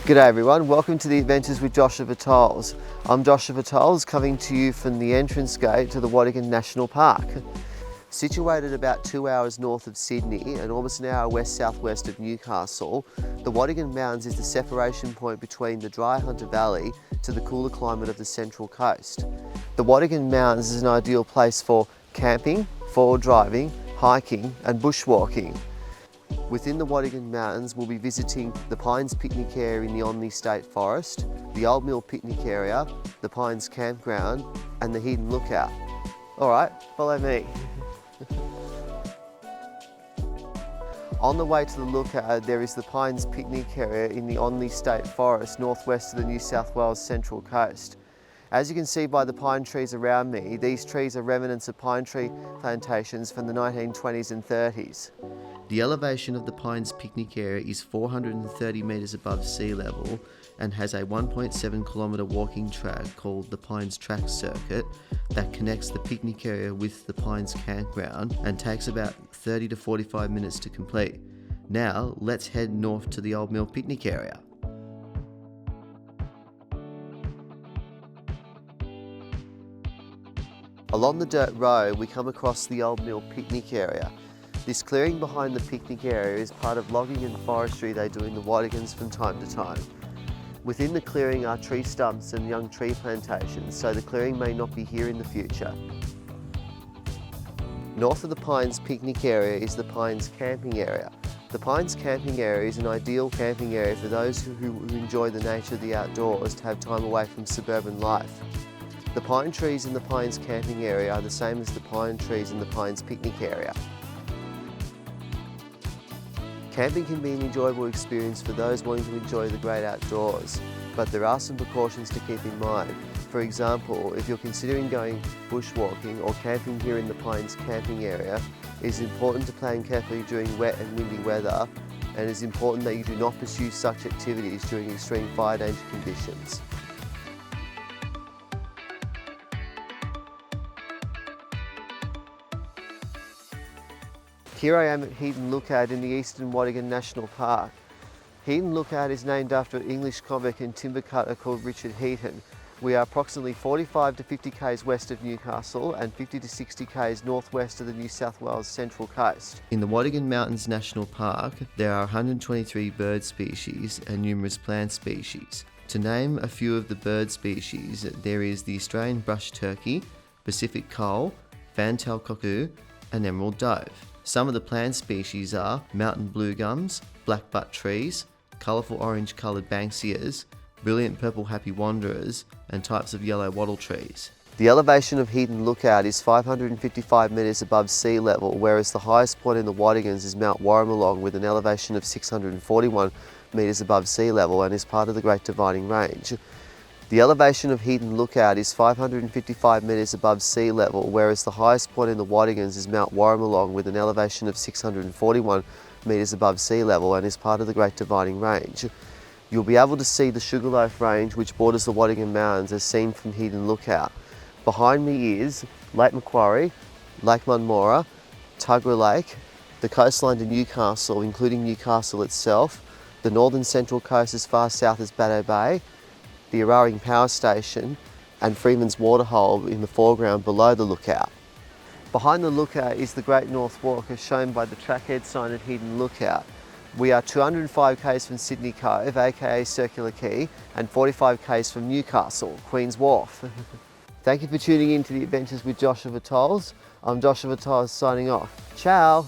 G'day everyone, welcome to the Adventures with Joshua Vitols. I'm Joshua Vitols, coming to you from the entrance gate to the Watagans National Park. Situated about 2 hours north of Sydney and almost an hour west-southwest of Newcastle, the Watagans Mountains is the separation point between the dry Hunter Valley to the cooler climate of the Central Coast. The Watagans Mountains is an ideal place for camping, forward driving, hiking and bushwalking. Within the Watagans Mountains, we'll be visiting the Pines Picnic Area in the N.S.W State Forest, the Old Mill Picnic Area, the Pines Campground and the Hidden Lookout. Alright, follow me. On the way to the lookout, there is the Pines Picnic Area in the N.S.W State Forest, northwest of the New South Wales Central Coast. As you can see by the pine trees around me, these trees are remnants of pine tree plantations from the 1920s and 30s. The elevation of the Pines Picnic Area is 430 metres above sea level and has a 1.7 kilometre walking track called the Pines Track Circuit that connects the picnic area with the Pines Campground and takes about 30 to 45 minutes to complete. Now let's head north to the Old Mill Picnic Area. Along the dirt road, we come across the Old Mill Picnic Area. This clearing behind the picnic area is part of logging and forestry they do in the Watagans from time to time. Within the clearing are tree stumps and young tree plantations, so the clearing may not be here in the future. North of the Pines Picnic Area is the Pines Camping Area. The Pines Camping Area is an ideal camping area for those who enjoy the nature of the outdoors to have time away from suburban life. The pine trees in the Pines Camping Area are the same as the pine trees in the Pines Picnic Area. Camping can be an enjoyable experience for those wanting to enjoy the great outdoors, but there are some precautions to keep in mind. For example, if you're considering going bushwalking or camping here in the Pines Camping Area, it is important to plan carefully during wet and windy weather, and it is important that you do not pursue such activities during extreme fire danger conditions. Here I am at Hidden Lookout in the Eastern Watagans National Park. Hidden Lookout is named after an English convict and timber cutter called Richard Heaton. We are approximately 45 to 50 k's west of Newcastle and 50 to 60 k's northwest of the New South Wales Central Coast. In the Watagans Mountains National Park, there are 123 bird species and numerous plant species. To name a few of the bird species, there is the Australian brush turkey, Pacific coal, fantail cuckoo and emerald dove. Some of the plant species are mountain blue gums, blackbutt trees, colourful orange coloured banksias, brilliant purple happy wanderers and types of yellow wattle trees. The elevation of Hidden Lookout is 555 metres above sea level, whereas the highest point in the Watagans is Mount Warramalong with an elevation of 641 metres above sea level and is part of the Great Dividing Range. The elevation of Hidden Lookout is 555 metres above sea level, whereas the highest point in the Watagans is Mount Warramalong with an elevation of 641 metres above sea level and is part of the Great Dividing Range. You'll be able to see the Sugarloaf Range which borders the Watagans Mountains as seen from Hidden Lookout. Behind me is Lake Macquarie, Lake Munmora, Tuggerah Lake, the coastline to Newcastle including Newcastle itself, the northern central coast as far south as Baddo Bay, the Eraring Power Station and Freeman's Waterhole in the foreground below the lookout. Behind the lookout is the Great North Walk as shown by the trackhead sign at Hidden Lookout. We are 205 k's from Sydney Cove, aka Circular Quay, and 45 k's from Newcastle, Queen's Wharf. Thank you for tuning in to the Adventures with Joshua Vitols. I'm Joshua Vitols signing off. Ciao!